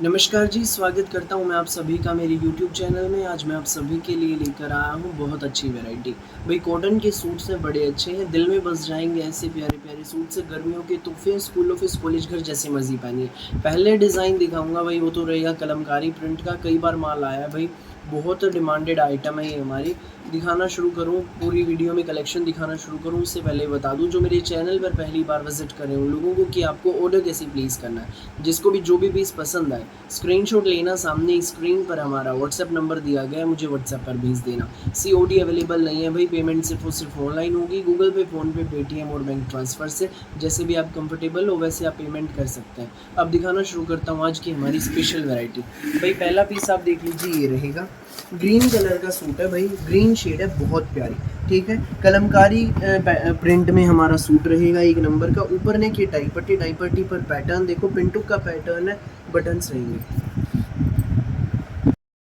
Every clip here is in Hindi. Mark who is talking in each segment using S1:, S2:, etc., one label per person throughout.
S1: नमस्कार जी, स्वागत करता हूँ मैं आप सभी का मेरे यूट्यूब चैनल में। आज मैं आप सभी के लिए लेकर आया हूँ बहुत अच्छी वैरायटी। भाई कॉटन के सूट से बड़े अच्छे हैं, दिल में बस जाएंगे ऐसे प्यारे प्यारे सूट से। गर्मियों के तोहफे स्कूल ऑफिस कॉलेज घर जैसे मर्जी पहनिए। पहले डिज़ाइन दिखाऊंगा भाई, वो तो रहेगा कलमकारी प्रिंट का। कई बार माल आया है भाई, बहुत डिमांडेड आइटम है ये हमारी। दिखाना शुरू करूँ, पूरी वीडियो में कलेक्शन दिखाना शुरू करूँ उससे पहले बता दूँ, जो मेरे चैनल पर पहली बार विजिट करें उन लोगों को, कि आपको ऑर्डर कैसे प्लेस करना है। जिसको भी जो भी पीस पसंद आए स्क्रीनशॉट लेना, सामने स्क्रीन पर हमारा व्हाट्सएप नंबर दिया गया है, मुझे व्हाट्सएप पर भेज देना। सीओडी अवेलेबल नहीं है भाई, पेमेंट सिर्फ और सिर्फ ऑनलाइन होगी, गूगल पे, फ़ोन पे, पेटीएम और बैंक ट्रांसफ़र से। जैसे भी आप कंफर्टेबल हो वैसे आप पेमेंट कर सकते हैं। अब दिखाना शुरू करता हूँ आज की हमारी स्पेशल वैरायटी। भाई पहला पीस आप देख लीजिए, ये रहेगा। ग्रीन कलर का सूट है भाई, ग्रीन शेड है, बहुत प्यारी। ठीक है, कलमकारी प्रिंट में हमारा सूट रहेगा, एक नंबर का। ऊपर ने की टाई पट्टी पर पैटर्न देखो, पिंटू का पैटर्न है, बटन्स रहेंगे,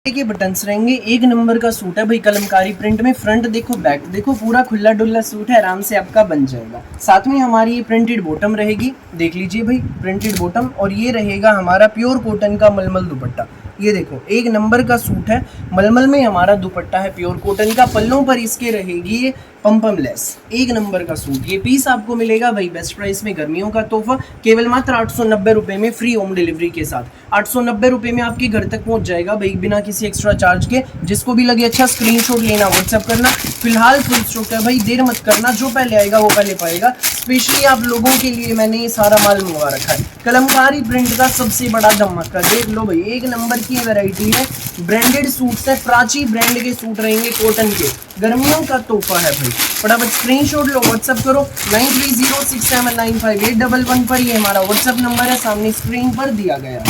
S1: के बटन्स रहेंगे। एक नंबर का सूट है भाई, कलमकारी प्रिंट में। फ्रंट देखो, बैक देखो, पूरा खुला डुल्ला सूट है, आराम से आपका बन जाएगा। साथ में हमारी ये प्रिंटेड बॉटम रहेगी, देख लीजिए भाई, प्रिंटेड बॉटम। और ये रहेगा हमारा प्योर कॉटन का मलमल दुपट्टा। ये देखो, एक नंबर का सूट है, मलमल में हमारा दुपट्टा है प्योर कॉटन का। पल्लों पर इसके रहेगी ये पम्पम लेस, एक नंबर का सूट। ये पीस आपको मिलेगा भाई बेस्ट प्राइस में, गर्मियों का तोहफा, केवल मात्र 890 रुपये में, फ्री होम डिलीवरी के साथ। 890 रुपये में आपके घर तक पहुंच जाएगा भाई, बिना किसी एक्स्ट्रा चार्ज के। जिसको भी लगे अच्छा, स्क्रीनशॉट लेना, व्हाट्सएप करना। फिलहाल फुल स्टॉक है भाई, देर मत करना, जो पहले आएगा वो पहले पाएगा। स्पेशली आप लोगों के लिए मैंने ये सारा माल मंगवा रखा है। कलमकारी प्रिंट का सबसे बड़ा धमाका, देख लो भाई, एक नंबर की वैरायटी है। ब्रांडेड सूट है, प्राची ब्रांड के सूट रहेंगे कॉटन के, गर्मियों का तोहफा है भाई। फटाफट स्क्रीनशॉट लो, व्हाट्सएप करो 9306795811 पर। ये हमारा व्हाट्सएप नंबर है, सामने स्क्रीन पर दिया गया है।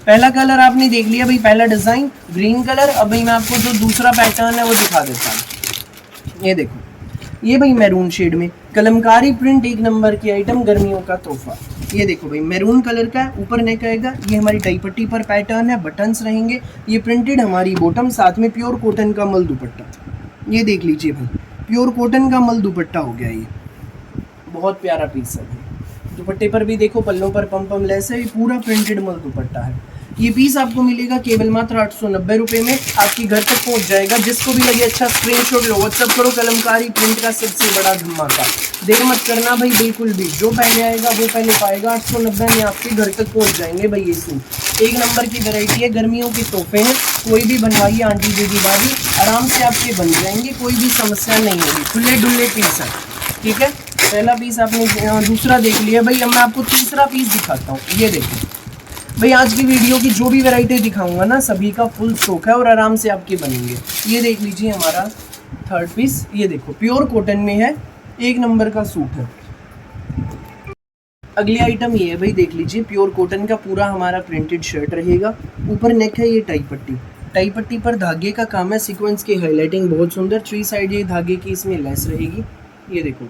S1: पहला कलर आपने देख लिया भाई, पहला डिजाइन ग्रीन कलर। अब भाई मैं आपको जो दूसरा पैटर्न है वो दिखा देता हूँ। ये देखो, ये भाई मैरून शेड में कलमकारी प्रिंट, एक नंबर की आइटम, गर्मियों का तोहफा। ये देखो भाई, मैरून कलर का है, ऊपर नेक आएगा। ये हमारी टाई पट्टी पर पैटर्न है, बटन्स रहेंगे। ये प्रिंटेड हमारी बॉटम, साथ में प्योर कॉटन का मल दुपट्टा। ये देख लीजिए भाई, प्योर कॉटन का मल दुपट्टा हो गया। ये बहुत प्यारा पीस है भाई। दुपट्टे पर भी देखो, पल्लों पर पम लेस है, ये पूरा प्रिंटेड मल दुपट्टा है। ये पीस आपको मिलेगा केवल मात्र 890 रुपये में, आपके घर तक पहुंच जाएगा। जिसको भी लगे अच्छा, स्क्रीनशॉट लो, व्हाट्सएप करो। कलमकारी प्रिंट का सबसे बड़ा धमाका, देर मत करना भाई, बिल्कुल भी। जो पहले आएगा वो पहले पाएगा। 890 में आपके घर तक पहुंच जाएंगे भाई ये सूट। एक नंबर की वैरायटी है, गर्मियों के तोहफे हैं। कोई भी बनवाइए आंटी दीदी दादी, आराम से आपके बन जाएंगे, कोई भी समस्या नहीं होगी। खुले डुल्ले पीस है, ठीक है। पहला पीस आपने दूसरा देख लिया भाई। अब मैं आपको तीसरा पीस दिखाता हूँ। ये देखो भाई, आज की वीडियो की जो भी वैरायटी दिखाऊंगा ना, सभी का फुल स्टॉक है और आराम से आपके बनेंगे। ये देख लीजिए हमारा थर्ड पीस, ये देखो प्योर कॉटन में है, एक नंबर का सूट है। अगली आइटम ये है भाई, देख लीजिए, प्योर कॉटन का पूरा हमारा प्रिंटेड शर्ट रहेगा। ऊपर नेक है, ये टाई पट्टी पर धागे का काम है, सीक्वेंस की हाईलाइटिंग बहुत सुंदर। 3 साइड ये धागे की इसमें लेस रहेगी। ये देखो,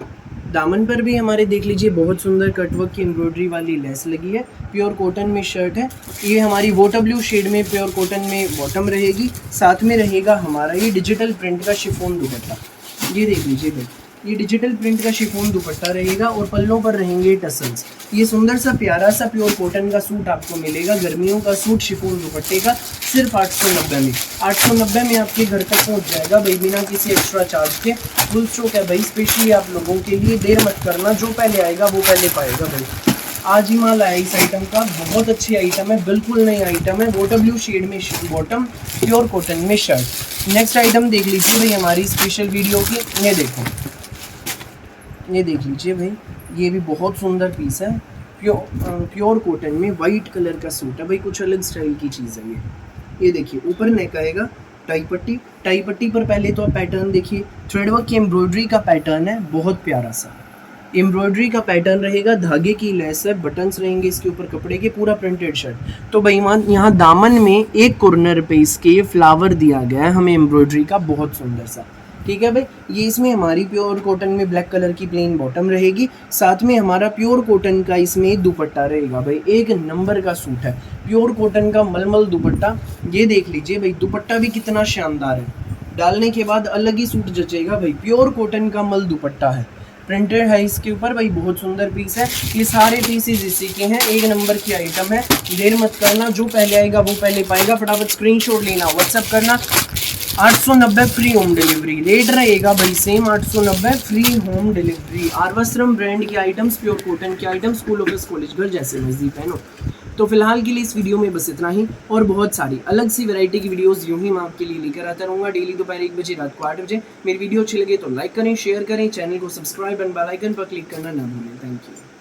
S1: दामन पर भी हमारे देख लीजिए बहुत सुंदर कटवर्क की एम्ब्रॉयडरी वाली लेस लगी है। प्योर कॉटन में शर्ट है। ये हमारी वाटर ब्लू शेड में प्योर कॉटन में बॉटम रहेगी। साथ में रहेगा हमारा ये डिजिटल प्रिंट का शिफॉन दुपट्टा। ये देख लीजिए भाई, ये डिजिटल प्रिंट का शिफॉन दुपट्टा रहेगा और पल्लों पर रहेंगे टसल्स। ये सुंदर सा प्यारा सा प्योर कॉटन का सूट आपको मिलेगा, गर्मियों का सूट शिफॉन दुपट्टे का, सिर्फ 890 में। 890 में आपके घर तक पहुंच जाएगा भाई, बिना किसी एक्स्ट्रा चार्ज के। फुल स्टॉक है भाई, स्पेशली आप लोगों के लिए। देर मत करना, जो पहले आएगा वो पहले पाएगा भाई। आज ही माल आया इस आइटम का, बहुत अच्छी आइटम है, बिल्कुल नई आइटम है। वाटर ब्लू शेड में बॉटम, प्योर कॉटन में शर्ट। नेक्स्ट आइटम देख लीजिए भाई हमारी स्पेशल वीडियो की। ये देखो, ये देख लीजिए भाई, ये भी बहुत सुंदर पीस है। प्योर कॉटन में वाइट कलर का सूट है भाई, कुछ अलग स्टाइल की चीज़ है ये देखिए, ऊपर नेक आएगा, टाई पट्टी पर पहले तो आप पैटर्न देखिए, थ्रेडवर्क की एम्ब्रॉयडरी का पैटर्न है, बहुत प्यारा सा एम्ब्रॉयडरी का पैटर्न रहेगा। धागे की लेस है, बटन्स रहेंगे इसके ऊपर कपड़े के, पूरा प्रिंटेड शर्ट। तो बेईमान, यहाँ दामन में एक कॉर्नर पे इसके फ्लावर दिया गया है हमें एम्ब्रॉयडरी का, बहुत सुंदर सा। ठीक है भाई, ये इसमें हमारी प्योर कॉटन में ब्लैक कलर की प्लेन बॉटम रहेगी। साथ में हमारा प्योर कॉटन का इसमें दुपट्टा रहेगा भाई, एक नंबर का सूट है, प्योर कॉटन का मलमल दुपट्टा। ये देख लीजिए भाई, दुपट्टा भी कितना शानदार है, डालने के बाद अलग ही सूट जचेगा भाई। प्योर कॉटन का मल दुपट्टा है, प्रिंटेड है इसके ऊपर भाई, बहुत सुंदर पीस है। ये सारे पीसेज इसी के हैं, एक नंबर की आइटम है। देर मत करना, जो पहले आएगा वो पहले पाएगा। फटाफट स्क्रीनशॉट लेना, व्हाट्सएप करना। 890 फ्री होम डिलीवरी, रेट रहेगा भाई same 890 free home delivery. Aarvastram brand की आइटम्स, प्योर कॉटन की आइटम्स, स्कूल ऑफिस कॉलेज घर जैसे मर्जी पहनो। तो फिलहाल के लिए इस वीडियो में बस इतना ही, और बहुत सारी अलग सी वैरायटी की वीडियोस यूं ही मैं आपके लिए लेकर आता रहूँगा डेली दोपहर 1 बजे, रात को 8 बजे। मेरी वीडियो अच्छी लगे तो लाइक करें, शेयर करें, चैनल को सब्सक्राइब एंड बेल आइकन पर क्लिक करना ना भूलें। Thank you.